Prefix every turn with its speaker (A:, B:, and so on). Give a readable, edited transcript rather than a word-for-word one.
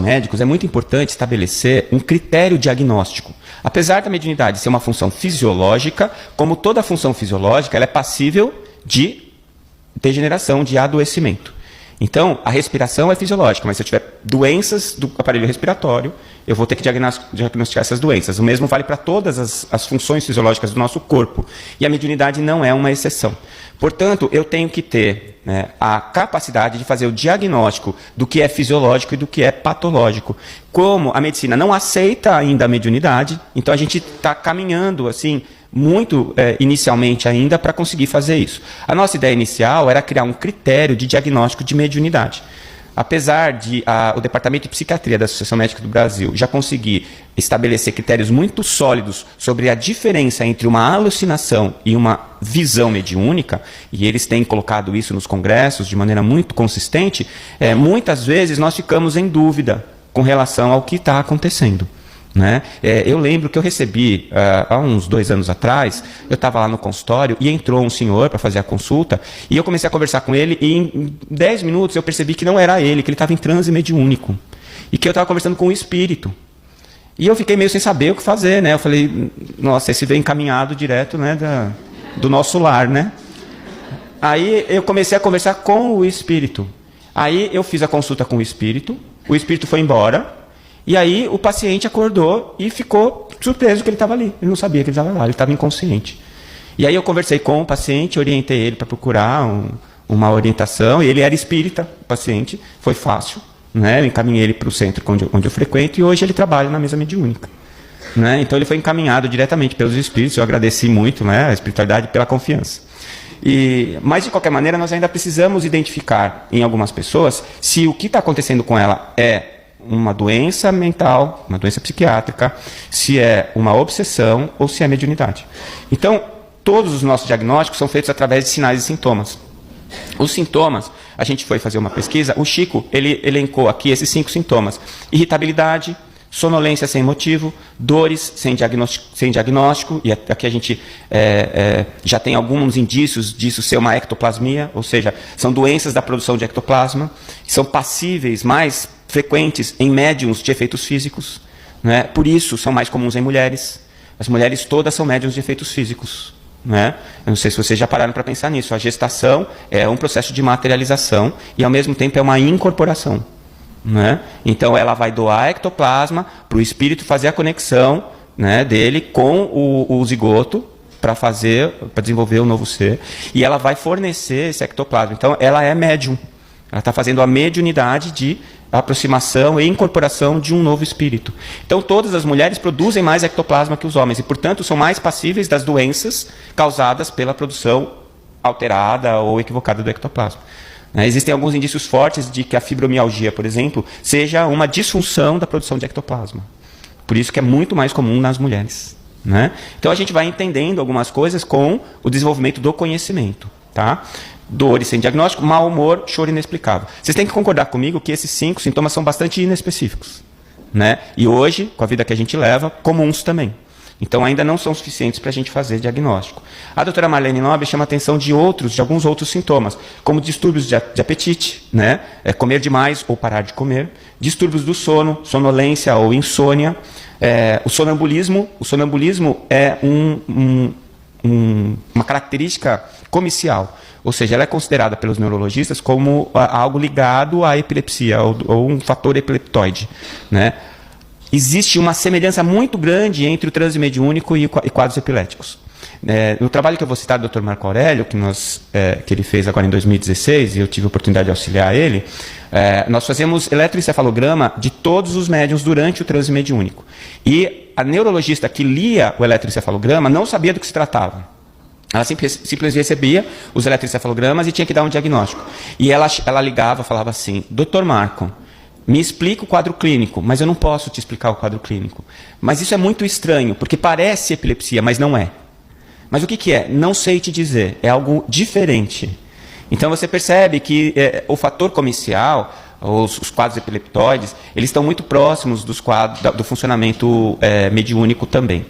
A: médicos, é muito importante estabelecer um critério diagnóstico. Apesar da mediunidade ser uma função fisiológica, como toda função fisiológica, ela é passível de degeneração, de adoecimento. Então, a respiração é fisiológica, mas se eu tiver doenças do aparelho respiratório, eu vou ter que diagnosticar essas doenças. O mesmo vale para todas as funções fisiológicas do nosso corpo. E a mediunidade não é uma exceção. Portanto, eu tenho que ter, né, a capacidade de fazer o diagnóstico do que é fisiológico e do que é patológico. Como a medicina não aceita ainda a mediunidade, então a gente está caminhando assim, muito inicialmente ainda para conseguir fazer isso. A nossa ideia inicial era criar um critério de diagnóstico de mediunidade. Apesar de o Departamento de Psiquiatria da Associação Médica do Brasil já conseguir estabelecer critérios muito sólidos sobre a diferença entre uma alucinação e uma visão mediúnica, e eles têm colocado isso nos congressos de maneira muito consistente, muitas vezes nós ficamos em dúvida com relação ao que está acontecendo. Né? Eu lembro que eu recebi, há uns 2 anos atrás, eu estava lá no consultório e entrou um senhor para fazer a consulta e eu comecei a conversar com ele e em 10 minutos eu percebi que não era ele, que ele estava em transe mediúnico e que eu estava conversando com o espírito. E eu fiquei meio sem saber o que fazer, né? Eu falei, nossa, esse veio encaminhado direto, né, do nosso lar, né? Aí eu comecei a conversar com o espírito. Aí eu fiz a consulta com o espírito foi embora. E aí o paciente acordou e ficou surpreso que ele estava ali. Ele não sabia que ele estava lá, ele estava inconsciente. E aí eu conversei com o paciente, orientei ele para procurar uma orientação. E ele era espírita, o paciente, foi fácil. Né? Eu encaminhei ele para o centro onde eu frequento e hoje ele trabalha na mesa mediúnica. Né? Então ele foi encaminhado diretamente pelos espíritos. Eu agradeci muito, né, a espiritualidade pela confiança. Mas, de qualquer maneira, nós ainda precisamos identificar em algumas pessoas se o que está acontecendo com ela é uma doença mental, uma doença psiquiátrica, se é uma obsessão ou se é mediunidade. Então, todos os nossos diagnósticos são feitos através de sinais e sintomas. Os sintomas, a gente foi fazer uma pesquisa, o Chico, ele elencou aqui esses 5 sintomas. Irritabilidade, sonolência sem motivo, dores sem diagnóstico, e aqui a gente já tem alguns indícios disso ser uma ectoplasmia, ou seja, são doenças da produção de ectoplasma, que são passíveis, mais frequentes em médiums de efeitos físicos, né? Por isso são mais comuns em mulheres. As mulheres todas são médiums de efeitos físicos. Né? Eu não sei se vocês já pararam para pensar nisso. A gestação é um processo de materialização e, ao mesmo tempo, é uma incorporação. Né? Então, ela vai doar ectoplasma para o espírito fazer a conexão, né, dele com o zigoto para desenvolver o novo ser. E ela vai fornecer esse ectoplasma. Então, ela é médium. Ela está fazendo a mediunidade de aproximação e incorporação de um novo espírito. Então, todas as mulheres produzem mais ectoplasma que os homens e, portanto, são mais passíveis das doenças causadas pela produção alterada ou equivocada do ectoplasma. Existem alguns indícios fortes de que a fibromialgia, por exemplo, seja uma disfunção da produção de ectoplasma. Por isso que é muito mais comum nas mulheres. Né? Então, a gente vai entendendo algumas coisas com o desenvolvimento do conhecimento. Tá? Dores sem diagnóstico, mau humor, choro inexplicável. Vocês têm que concordar comigo que esses 5 sintomas são bastante inespecíficos. Né? E hoje, com a vida que a gente leva, comuns também. Então, ainda não são suficientes para a gente fazer diagnóstico. A doutora Marlene Nobre chama a atenção de alguns outros sintomas, como distúrbios de apetite, né? Comer demais ou parar de comer, distúrbios do sono, sonolência ou insônia, o sonambulismo. O sonambulismo é uma característica comicial, ou seja, ela é considerada pelos neurologistas como algo ligado à epilepsia ou um fator epileptoide. Né? Existe uma semelhança muito grande entre o transe mediúnico e quadros epiléticos. No trabalho que eu vou citar do Dr. Marco Aurélio, que ele fez agora em 2016, e eu tive a oportunidade de auxiliar ele, nós fazemos eletroencefalograma de todos os médiuns durante o transe mediúnico. E a neurologista que lia o eletroencefalograma não sabia do que se tratava. Ela simplesmente recebia os eletroencefalogramas e tinha que dar um diagnóstico. E ela ligava, falava assim, Dr. Marco, me explica o quadro clínico, mas eu não posso te explicar o quadro clínico. Mas isso é muito estranho, porque parece epilepsia, mas não é. Mas o que é? Não sei te dizer, é algo diferente. Então você percebe que o fator comicial, os quadros epileptoides, eles estão muito próximos do funcionamento mediúnico também.